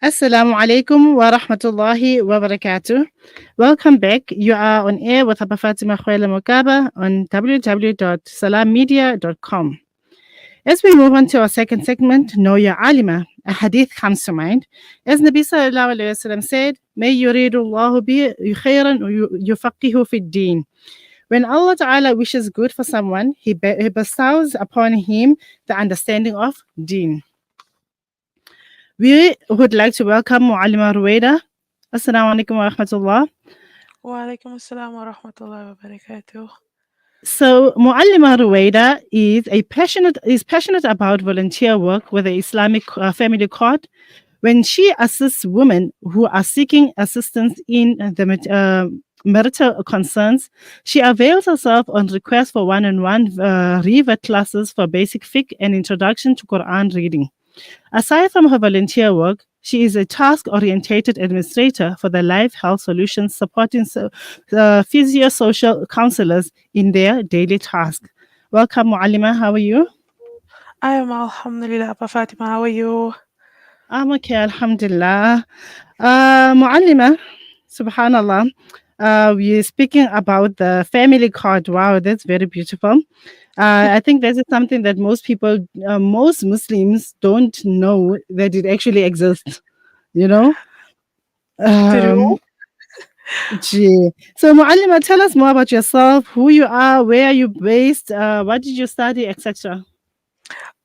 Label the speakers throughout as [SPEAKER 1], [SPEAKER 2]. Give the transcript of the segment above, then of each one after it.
[SPEAKER 1] Assalamu alaikum wa rahmatullahi wa barakatuh. Welcome back. You are on air with Appa Fatimah Khoele Mokaba on www.salammedia.com. As we move on to our second segment, Know Your Aalima, a hadith comes to mind. As Nabi Sallallahu Alaihi Wasallam said, May yuridullahu bi khayran yufaqihu fi din. When Allah Ta'ala wishes good for someone, He bestows upon him the understanding of deen. We would like to welcome Muallima Ruwayda. Assalamu alaikum wa rahmatullah.
[SPEAKER 2] Wa alaikum assalam wa rahmatullahi wa barakatuh.
[SPEAKER 1] So Muallima Ruwayda is passionate about volunteer work with the Islamic Family Court. When she assists women who are seeking assistance in the marital concerns, she avails herself on request for one-on-one revert classes for basic fiqh and introduction to Qur'an reading. Aside from her volunteer work, she is a task-oriented administrator for the Life Health Solutions, supporting physio-social counselors in their daily task. Welcome, Muallima. How are you?
[SPEAKER 2] I am Alhamdulillah, Appa Fatimah. How are you?
[SPEAKER 1] I'm okay, Alhamdulillah. Muallima, subhanallah. We're speaking about the family card. Wow, that's very beautiful. I think that is something that most people, most Muslims don't know that it actually exists, you know?
[SPEAKER 2] True.
[SPEAKER 1] Um, gee. So, Muallima, tell us more about yourself, who you are, where are you based, what did you study, etc.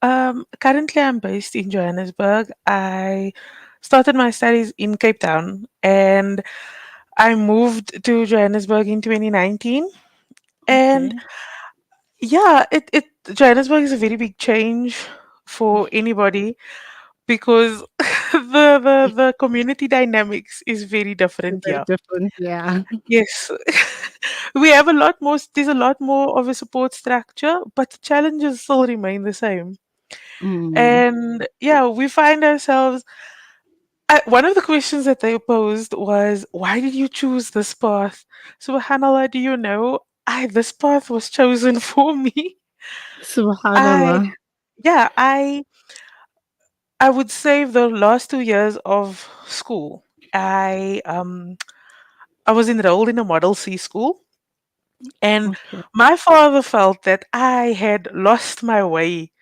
[SPEAKER 2] Currently, I'm based in Johannesburg. I started my studies in Cape Town and I moved to Johannesburg in 2019. And
[SPEAKER 1] Okay.
[SPEAKER 2] yeah, it Johannesburg is a very big change for anybody because the community dynamics is very
[SPEAKER 1] It's
[SPEAKER 2] different
[SPEAKER 1] very
[SPEAKER 2] here.
[SPEAKER 1] different. Yeah.
[SPEAKER 2] Yes. We have a lot more, there's a lot more of a support structure, but the challenges still remain the same.
[SPEAKER 1] Mm.
[SPEAKER 2] And yeah, we find ourselves. One of the questions that they posed was, "Why did you choose this path?" Subhanallah, do you know? This path was chosen for me. I
[SPEAKER 1] Subhanallah.
[SPEAKER 2] yeah, I would say the last 2 years of school, I was enrolled in a Model C school. And
[SPEAKER 1] Okay.
[SPEAKER 2] my father felt that I had lost my way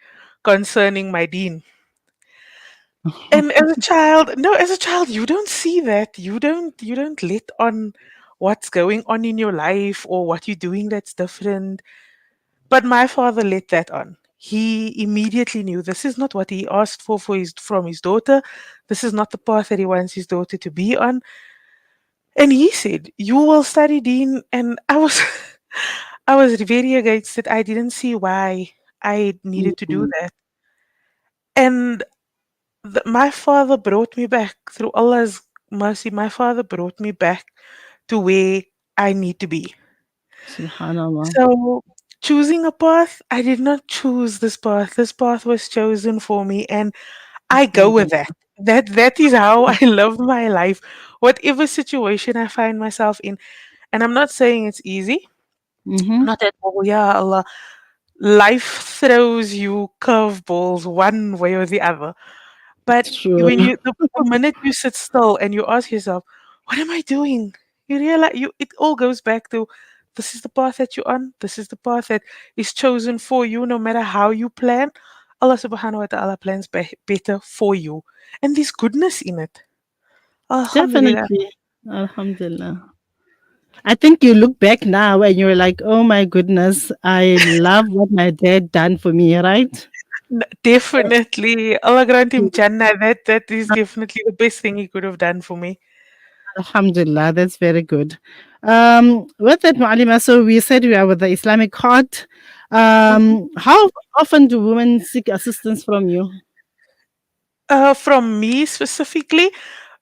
[SPEAKER 2] concerning my deen. And as a child, no, as a child, you don't see that. You don't let on what's going on in your life or what you're doing that's different. But my father let that on. He immediately knew this is not what he asked for his from his daughter. This is not the path that he wants his daughter to be on. And he said, "You will study deen." And I was I was very against it. I didn't see why I needed to do
[SPEAKER 1] Mm.
[SPEAKER 2] that. And my father brought me back through Allah's mercy. My father brought me back to where I need to be.
[SPEAKER 1] Subhanallah.
[SPEAKER 2] So, choosing a path, I did not choose this path. This path was chosen for me, and I go with that.
[SPEAKER 1] Alhamdulillah.
[SPEAKER 2] That is how I love my life. Whatever situation I find myself in, and I'm not saying it's easy.
[SPEAKER 1] Mm-hmm.
[SPEAKER 2] Not at all. Yeah, Allah. Life throws you curveballs one way or the other. But
[SPEAKER 1] It's true.
[SPEAKER 2] when the minute you sit still and you ask yourself, "What am I doing?" You realize it all goes back to this is the path that you're on. This is the path that is chosen for you. No matter how you plan, Allah Subhanahu wa Taala plans better for you, and there's goodness in it. Alhamdulillah.
[SPEAKER 1] Definitely. Alhamdulillah. I think you look back now and you're like, oh my goodness, I love what my dad done for me, right?
[SPEAKER 2] Definitely, Allah grant him Jannah. That is definitely the best thing he could have done for me.
[SPEAKER 1] Alhamdulillah, that's very good. With that, Mu'alima, so we said we are with the Islamic court. How often do women seek assistance from you?
[SPEAKER 2] From me specifically,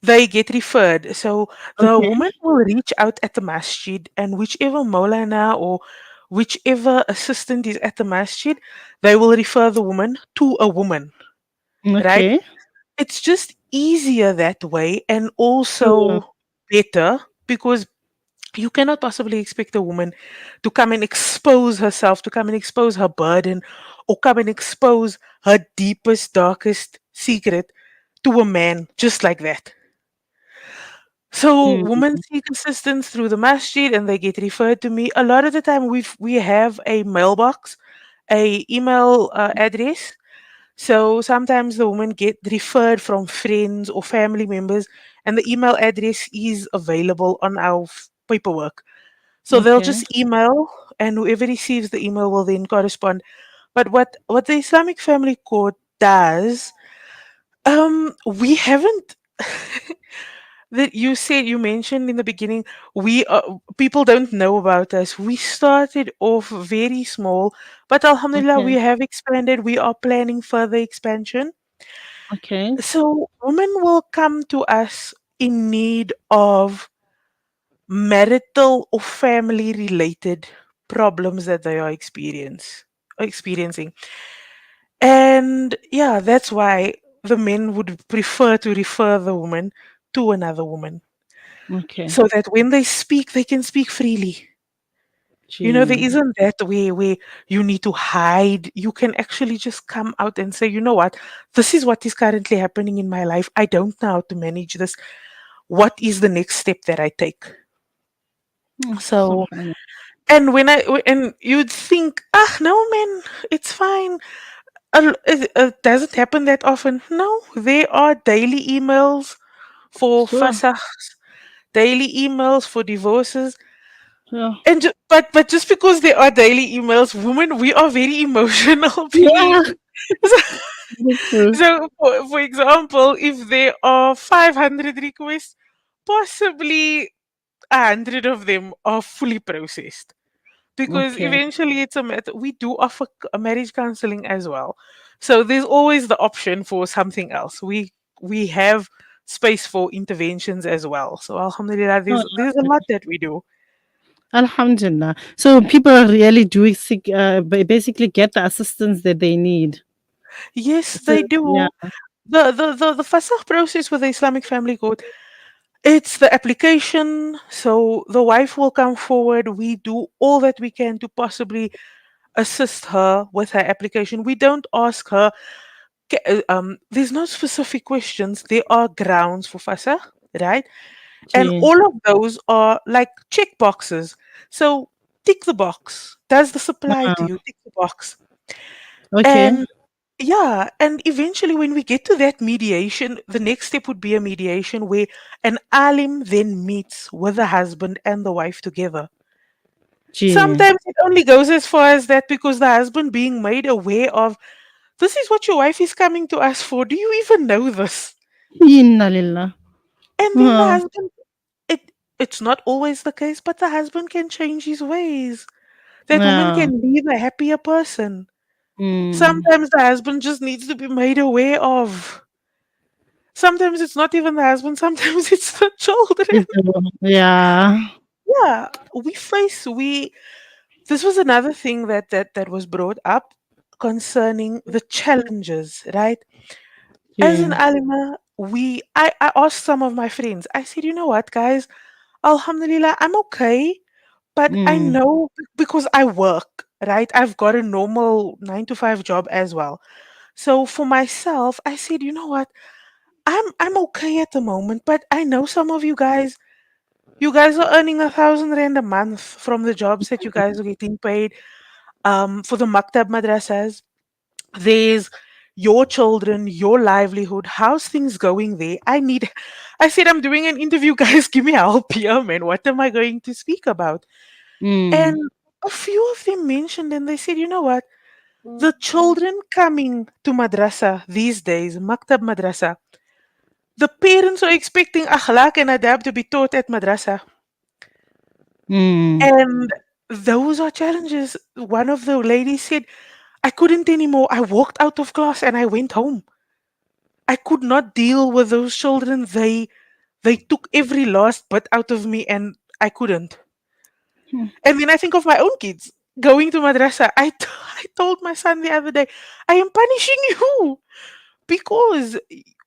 [SPEAKER 2] they get referred. So the
[SPEAKER 1] Okay.
[SPEAKER 2] woman will reach out at the masjid, and whichever Maulana or whichever assistant is at the masjid, they will refer the woman to a woman, right?
[SPEAKER 1] Okay.
[SPEAKER 2] It's just easier that way and
[SPEAKER 1] True.
[SPEAKER 2] also better because you cannot possibly expect a woman to come and expose herself, to come and expose her burden, or come and expose her deepest, darkest secret to a man just like that. So
[SPEAKER 1] Mm.
[SPEAKER 2] women seek assistance through the masjid and they get referred to me. A lot of the time we have a mailbox, a email address. So sometimes the women get referred from friends or family members and the email address is available on our paperwork. So they'll
[SPEAKER 1] Okay.
[SPEAKER 2] just email and whoever receives the email will then correspond. But what the Islamic Family Court does, we haven't that you mentioned in the beginning, we people don't know about us. We started off very small, but alhamdulillah we
[SPEAKER 1] Okay.
[SPEAKER 2] have expanded. We are planning further expansion.
[SPEAKER 1] Okay.
[SPEAKER 2] So women will come to us in need of marital or family related problems that they are experiencing. And yeah, that's why the men would prefer to refer the woman to another woman
[SPEAKER 1] Okay.
[SPEAKER 2] so that when they speak, they can speak freely. You know, there
[SPEAKER 1] Gee.
[SPEAKER 2] isn't that way where you need to hide. You can actually just come out and say, you know what, this is what is currently happening in my life. I don't know how to manage this. What is the next step that I take?
[SPEAKER 1] Mm,
[SPEAKER 2] So,
[SPEAKER 1] subhanallah.
[SPEAKER 2] and and you'd think, ah, no, man, it's fine. It doesn't happen that often. No, there are daily emails for
[SPEAKER 1] Sure.
[SPEAKER 2] fasahs, daily emails for divorces.
[SPEAKER 1] Yeah.
[SPEAKER 2] And but just because there are daily emails, women, we are very emotional beings.
[SPEAKER 1] Yeah.
[SPEAKER 2] So,
[SPEAKER 1] Very true.
[SPEAKER 2] so for example, if there are 500 requests, possibly 100 of them are fully processed. Because
[SPEAKER 1] Okay.
[SPEAKER 2] eventually it's a matter, we do offer a marriage counseling as well. So there's always the option for something else. We have space for interventions as well. So alhamdulillah,
[SPEAKER 1] Oh,
[SPEAKER 2] there's a lot that we do.
[SPEAKER 1] alhamdulillah. So people really do seek, basically get the assistance that they need.
[SPEAKER 2] Yes,
[SPEAKER 1] So
[SPEAKER 2] they
[SPEAKER 1] yeah.
[SPEAKER 2] do. The fasakh process with the Islamic Family Court, it's the application. So the wife will come forward. We do all that we can to possibly assist her with her application. We don't ask her. There's no specific questions. There are grounds for fasakh, right? And
[SPEAKER 1] Gee.
[SPEAKER 2] all of those are like check boxes. So tick the box. Does this apply to
[SPEAKER 1] Uh,
[SPEAKER 2] you? Tick the box.
[SPEAKER 1] okay.
[SPEAKER 2] And yeah, and eventually when we get to that mediation, the next step would be a mediation where an alim then meets with the husband and the wife together.
[SPEAKER 1] Gee.
[SPEAKER 2] Sometimes it only goes as far as that because the husband being made aware of this is what your wife is coming to us for. Do you even know this?
[SPEAKER 1] Inna lillah.
[SPEAKER 2] And then the
[SPEAKER 1] Uh,
[SPEAKER 2] husband, it's not always the case, but the husband can change his ways. That woman
[SPEAKER 1] yeah.
[SPEAKER 2] can be the happier person.
[SPEAKER 1] Mm.
[SPEAKER 2] Sometimes the husband just needs to be made aware of. Sometimes it's not even the husband, sometimes it's the children.
[SPEAKER 1] Is the one. Yeah.
[SPEAKER 2] Yeah, we this was another thing that was brought up concerning the challenges, right? As an
[SPEAKER 1] Gee.
[SPEAKER 2] alima, I asked some of my friends, I said, you know what, guys, alhamdulillah, I'm okay, but I
[SPEAKER 1] Mm.
[SPEAKER 2] know because I work, right? I've got a normal 9 to 5 job as well. So for myself, I said, you know what? I'm okay at the moment, but I know some of you guys are earning 1,000 rand a month from the jobs that you guys are getting paid. For the maktab madrasas, there's your children, your livelihood. How's things going there? I said, I'm doing an interview, guys. Give me help here, man. What am I going to speak about?
[SPEAKER 1] Mm.
[SPEAKER 2] And a few of them mentioned, and they said, you know what? The children coming to madrasa these days, maktab madrasa, the parents are expecting akhlaq and adab to be taught at madrasa.
[SPEAKER 1] Mm.
[SPEAKER 2] And those are challenges. One of the ladies said, I couldn't anymore. I walked out of class and I went home. I could not deal with those children. They took every last bit out of me and I couldn't. And then I think of my own kids going to madrasa. I told my son the other day, I am punishing you because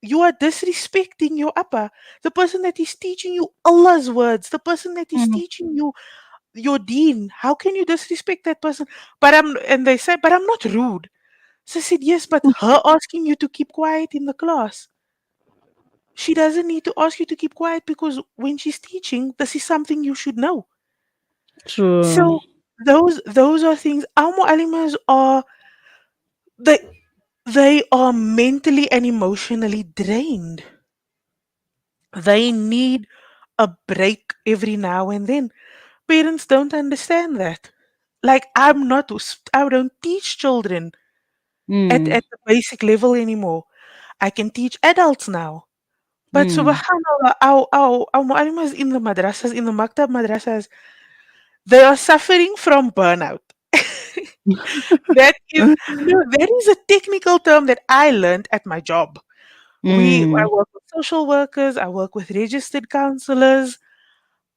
[SPEAKER 2] you are disrespecting your Appa, the person that is teaching you Allah's words, the person that is
[SPEAKER 1] Mm.
[SPEAKER 2] teaching you your deen. How can you disrespect that person? But and they said, but I'm not rude. So I said, yes, but her asking you to keep quiet in the class. she doesn't need to ask you to keep quiet because when she's teaching, this is something you should know.
[SPEAKER 1] True.
[SPEAKER 2] So those are things. Our mu'allimas are they they are mentally and emotionally drained. They need a break every now and then. Parents don't understand that. Like I don't teach children
[SPEAKER 1] Mm,
[SPEAKER 2] at the basic level anymore. I can teach adults now. But
[SPEAKER 1] mm.
[SPEAKER 2] subhanallah, our mu'allimas in the madrasas, in the maktab madrasas, they are suffering from burnout. That is no, that is a technical term that I learned at my job. I
[SPEAKER 1] Mm.
[SPEAKER 2] work with social workers, I work with registered counselors,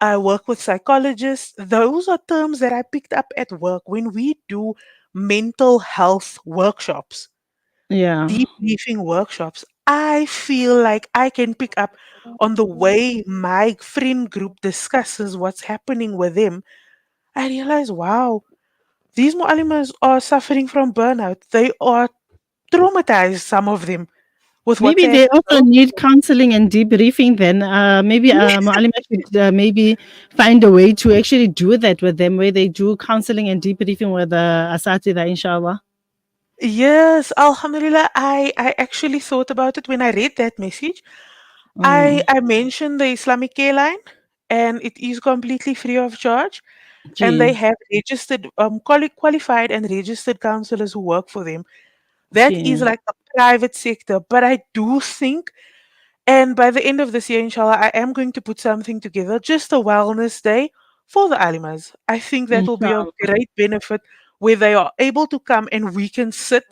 [SPEAKER 2] I work with psychologists. Those are terms that I picked up at work when we do mental health workshops,
[SPEAKER 1] Yeah.
[SPEAKER 2] debriefing workshops. I feel like I can pick up on the way my friend group discusses what's happening with them. I realize, wow, these mu'alimas are suffering from burnout. They are traumatized, some of them, with what
[SPEAKER 1] Maybe
[SPEAKER 2] they have
[SPEAKER 1] they
[SPEAKER 2] to
[SPEAKER 1] also
[SPEAKER 2] go
[SPEAKER 1] need
[SPEAKER 2] through.
[SPEAKER 1] counseling and debriefing then. Maybe Mualima should maybe find a way to actually do that with them, where they do counseling and debriefing with Asatida, inshallah.
[SPEAKER 2] Yes, Alhamdulillah. I actually thought about it when I read that message.
[SPEAKER 1] Mm.
[SPEAKER 2] I mentioned the Islamic Care Line, and it is completely free of charge. And they
[SPEAKER 1] Gee,
[SPEAKER 2] have registered, qualified and registered counselors who work for them. That is
[SPEAKER 1] gee.
[SPEAKER 2] like a private sector, but I do think, and by the end of this year, inshallah, I am going to put something together, just a wellness day for the alimas. I think that will be a
[SPEAKER 1] Inshallah.
[SPEAKER 2] great benefit where they are able to come and we can sit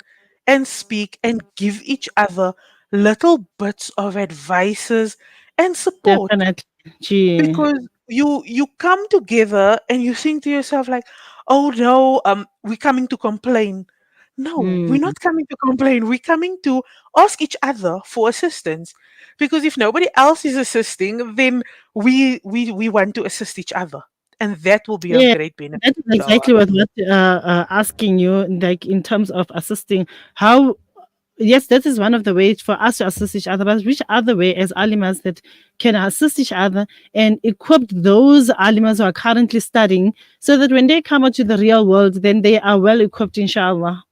[SPEAKER 2] and speak and give each other little bits of advices and support,
[SPEAKER 1] Definitely. Gee.
[SPEAKER 2] because you come together and you think to yourself like, oh no, we're coming to complain. No, we're
[SPEAKER 1] Mm.
[SPEAKER 2] not coming to complain, we're coming to ask each other for assistance, because if nobody else is assisting, then we want to assist each other, and that will be of
[SPEAKER 1] Yeah,
[SPEAKER 2] great benefit,
[SPEAKER 1] that is
[SPEAKER 2] inshallah.
[SPEAKER 1] exactly what asking you, like in terms of assisting. How yes, that is one of the ways for us to assist each other. But which other way, as alimas, that can assist each other and equip those alimas who are currently studying, so that when they come out to the real world, then they are well equipped, inshallah.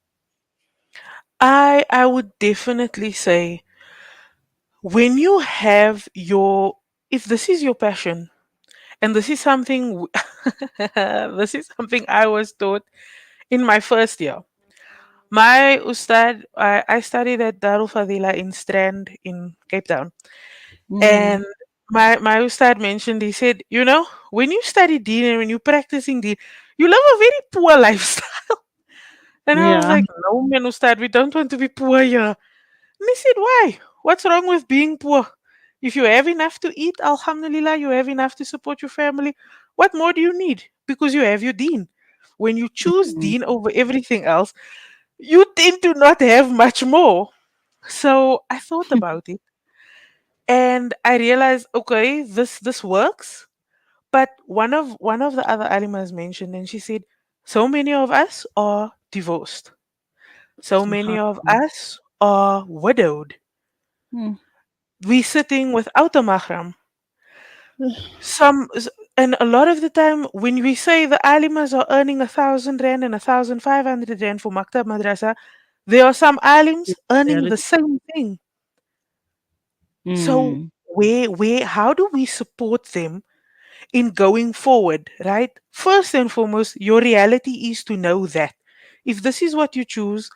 [SPEAKER 2] I would definitely say, when you have your, if this is your passion, and this is something this is something I was taught in my first year. My ustad, I studied at Darul Fadila in Strand in Cape Town.
[SPEAKER 1] Mm,
[SPEAKER 2] And my ustad mentioned, he said, you know, when you study deen and when you're practicing deen, you live a very poor lifestyle. And I was
[SPEAKER 1] yeah.
[SPEAKER 2] like, no, man, ustad, we don't want to be poor here. And he said, why? What's wrong with being poor? If you have enough to eat, Alhamdulillah, you have enough to support your family. What more do you need? Because you have your deen. When you choose
[SPEAKER 1] Mm,
[SPEAKER 2] deen over everything else, you tend to not have much more. So I thought about it and I realized, okay, this works. But one of the other alimas mentioned, and she said, so many of us are divorced. So many of
[SPEAKER 1] subhanallah.
[SPEAKER 2] us are widowed.
[SPEAKER 1] Mm.
[SPEAKER 2] We sitting without a mahram. And a lot of the time when we say the alimas are earning 1,000 rand and 1,500 rand for maktab madrasa, there are some alims earning the
[SPEAKER 1] Reality.
[SPEAKER 2] same thing. So
[SPEAKER 1] Mm,
[SPEAKER 2] where how do we support them in going forward, right? First and foremost, your reality is to know that if this is what you choose,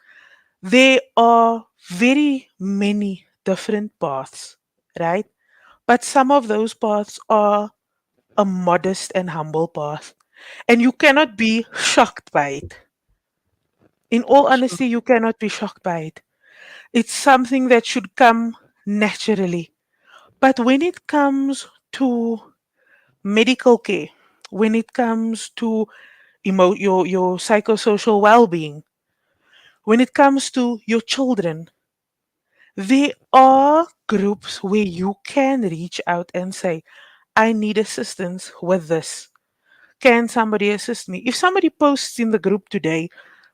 [SPEAKER 2] there are very many different paths, right? But some of those paths are a modest and humble path, and you cannot be shocked by it. In all
[SPEAKER 1] sure.
[SPEAKER 2] honesty, you cannot be shocked by it. It's something that should come naturally. But when it comes to medical care, when it comes to your psychosocial well-being, when it comes to your children, there are groups where you can reach out and say, I need assistance with this. Can somebody assist me? If somebody posts in the group today,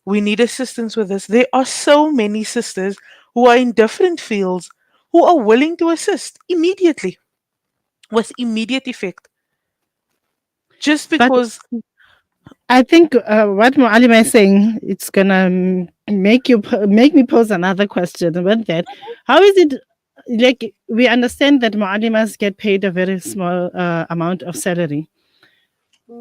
[SPEAKER 2] we need assistance with this, there are so many sisters who are in different fields who are willing to assist immediately with immediate effect, just
[SPEAKER 1] But
[SPEAKER 2] because.
[SPEAKER 1] I think what Muallima is saying, it's gonna make me pose another question about that. How is it like we understand that Muallimas get paid a very small amount of salary?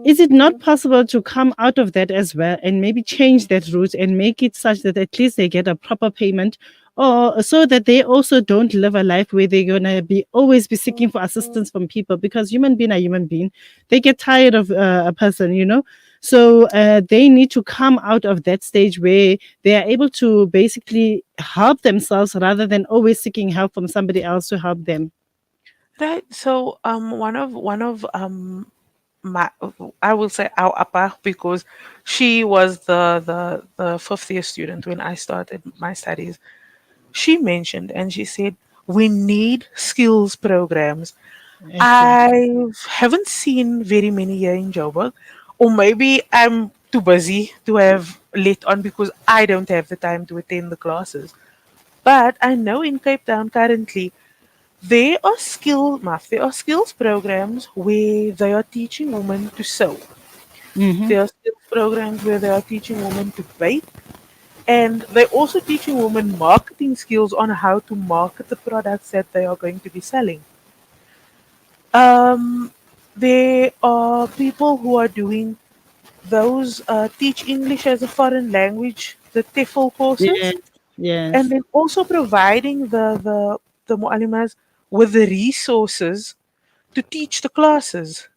[SPEAKER 1] Is it not possible to come out of that as well and maybe change that route and make it such that at least they get a proper payment, or so that they also don't live a life where they're gonna be always be seeking for assistance from people, because human being are human being, they get tired of a person, so they need to come out of that stage where they are able to basically help themselves rather than always seeking help from somebody else to help them.
[SPEAKER 2] Right. So one of my, I will say our Appa, because she was the fifth year student when I started my studies. She mentioned and she said we need skills programs.
[SPEAKER 1] Exactly.
[SPEAKER 2] I haven't seen very many here in Joburg, or maybe I'm too busy to have let on because I don't have the time to attend the classes. But I know in Cape Town currently there are skills programs where they are teaching women to sew.
[SPEAKER 1] Mm-hmm.
[SPEAKER 2] There are skills programs where they are teaching women to bake, and they're also teaching women marketing skills on how to market the products that they are going to be selling. Um, there are people who are doing those teach English as a foreign language, the TEFL
[SPEAKER 1] Yes.
[SPEAKER 2] courses, and
[SPEAKER 1] Yes.
[SPEAKER 2] then also providing the muallimas with the resources to teach the classes.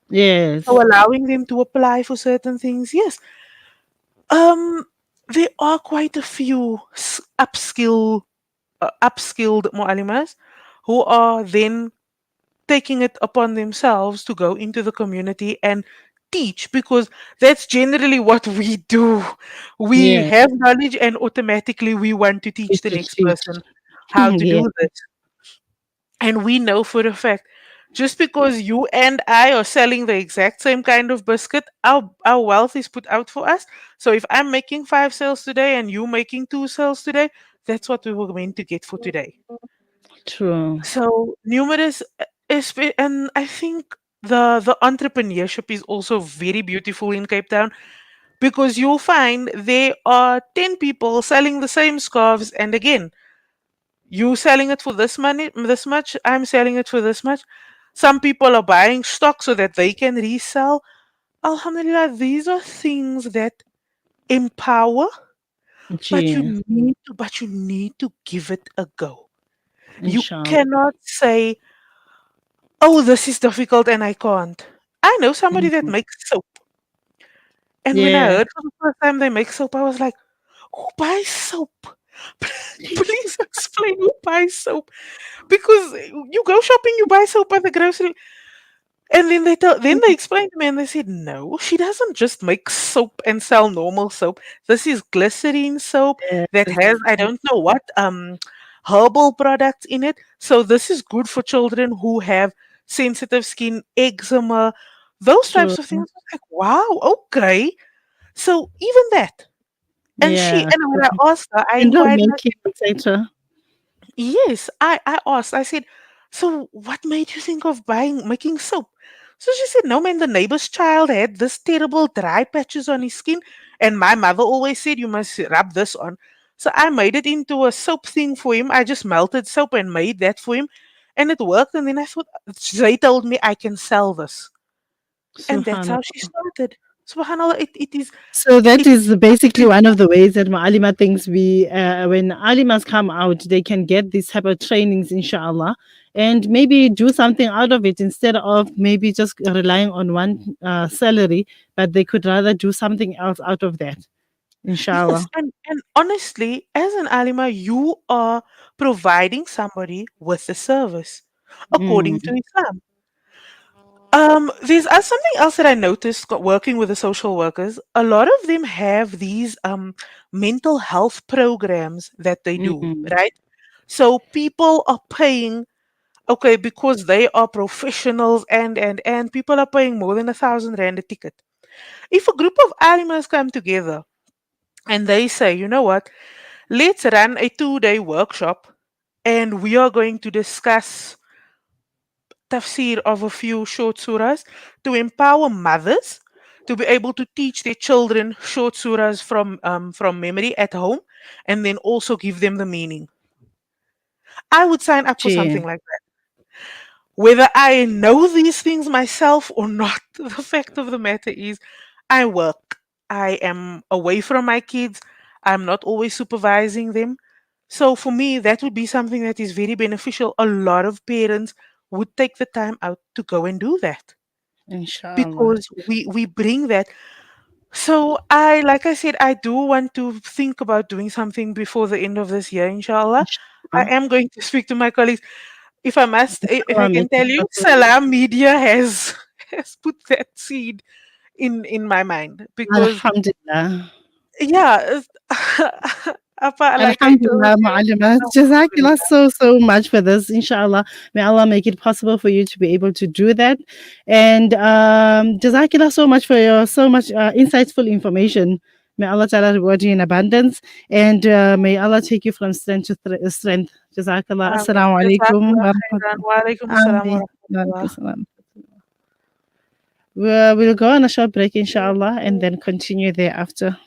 [SPEAKER 2] So
[SPEAKER 1] Yes.
[SPEAKER 2] allowing them to apply for certain things. Yes. Um, there are quite a few upskilled muallimas who are then taking it upon themselves to go into the community and teach, because that's generally what we do. We
[SPEAKER 1] Yes.
[SPEAKER 2] have knowledge and automatically we want to teach the
[SPEAKER 1] Teach,
[SPEAKER 2] next
[SPEAKER 1] teach.
[SPEAKER 2] person how to
[SPEAKER 1] Yeah.
[SPEAKER 2] do this. And we know for a fact, just because you and I are selling the exact same kind of biscuit, our wealth is put out for us. So if I'm making 5 sales today and you making 2 sales today, that's what we were meant to get for today.
[SPEAKER 1] True.
[SPEAKER 2] So numerous, and I think the entrepreneurship is also very beautiful in Cape Town, because you'll find there are 10 people selling the same scarves, and again, you selling it for this money, this much. I'm selling it for this much. Some people are buying stock so that they can resell. Alhamdulillah, these are things that empower,
[SPEAKER 1] Gee.
[SPEAKER 2] but you need to give it a go. You
[SPEAKER 1] Inshallah.
[SPEAKER 2] cannot say, "Oh, this is difficult and I can't." I know somebody that
[SPEAKER 1] Mhm.
[SPEAKER 2] makes soap, and when I
[SPEAKER 1] Yeah.
[SPEAKER 2] heard for the first time they make soap, I was like, "Who buys soap? Please explain who buys soap." Because you go shopping, you buy soap at the grocery. And then they explained to me and they said, "No, she doesn't just make soap and sell normal soap. This is glycerine soap that has,
[SPEAKER 1] Yes.
[SPEAKER 2] I don't know what, herbal products in it. So this is good for children who have sensitive skin, eczema, those
[SPEAKER 1] True.
[SPEAKER 2] types of things." I was like, wow, okay. So even that.
[SPEAKER 1] Yeah.
[SPEAKER 2] And when I asked her, I
[SPEAKER 1] Window
[SPEAKER 2] inquired her.
[SPEAKER 1] making, etc.
[SPEAKER 2] Yes, I asked. I said, "So what made you think of making soap?" So she said, "No, man, the neighbor's child had this terrible dry patches on his skin, and my mother always said you must rub this on. So I made it into a soap thing for him. I just melted soap and made that for him, and it worked. And then I thought they told me I can sell this, and that's how she
[SPEAKER 1] Subhanallah.
[SPEAKER 2] started. Subhanallah,
[SPEAKER 1] So that
[SPEAKER 2] it is
[SPEAKER 1] is basically one of the ways that Ma'alima thinks when Alimas come out, they can get these type of trainings, inshallah, and maybe do something out of it instead of maybe just relying on one salary, but they could rather do something else out of that,
[SPEAKER 2] Yes,
[SPEAKER 1] inshallah.
[SPEAKER 2] and honestly, as an alima, you are providing somebody with a service according to
[SPEAKER 1] Mm,
[SPEAKER 2] Islam. There's something else that I noticed working with the social workers. A lot of them have these mental health programs that they do,
[SPEAKER 1] mm,
[SPEAKER 2] right? So people are paying, okay, because they are professionals, and people are paying more than 1,000 rand a ticket. If a group of alimas come together and they say, you know what? Let's run a 2-day workshop and we are going to discuss tafsir of a few short surahs to empower mothers to be able to teach their children short surahs from memory at home, and then also give them the meaning. I would sign up for something
[SPEAKER 1] Gee,
[SPEAKER 2] like that. Whether I know these things myself or not, the fact of the matter is, I work. I am away from my kids. I'm not always supervising them. So for me, that would be something that is very beneficial. A lot of parents would take the time out to go and do that
[SPEAKER 1] inshallah.
[SPEAKER 2] because we bring that. So I, like I said, I do want to think about doing something before the end of this year, inshallah. I
[SPEAKER 1] Inshallah.
[SPEAKER 2] am going to speak to my colleagues. If I must, if I
[SPEAKER 1] Allah
[SPEAKER 2] can
[SPEAKER 1] make
[SPEAKER 2] tell
[SPEAKER 1] it
[SPEAKER 2] you,
[SPEAKER 1] possible.
[SPEAKER 2] Salam Media has has put that seed in my mind because
[SPEAKER 1] Alhamdulillah.
[SPEAKER 2] yeah, Appa, like I told
[SPEAKER 1] Alhamdulillah,
[SPEAKER 2] you,
[SPEAKER 1] Muallima. Jazakallah
[SPEAKER 2] Alhamdulillah.
[SPEAKER 1] so much for this. Inshallah, may Allah make it possible for you to be able to do that. And Jazakallah so much for your so much insightful information. May Allah Ta'ala reward you in abundance. And may Allah take you from strength to strength. Jazakallah.
[SPEAKER 2] Ameen.
[SPEAKER 1] Assalamu alaikum.
[SPEAKER 2] Jazakallah
[SPEAKER 1] Wa
[SPEAKER 2] khairan.
[SPEAKER 1] rahmatullah.
[SPEAKER 2] Wa alaikum assalam wa
[SPEAKER 1] Ameen. Wa alaikum
[SPEAKER 2] rahmatullah.
[SPEAKER 1] salam. We'll go on a short break, inshallah, and then continue thereafter.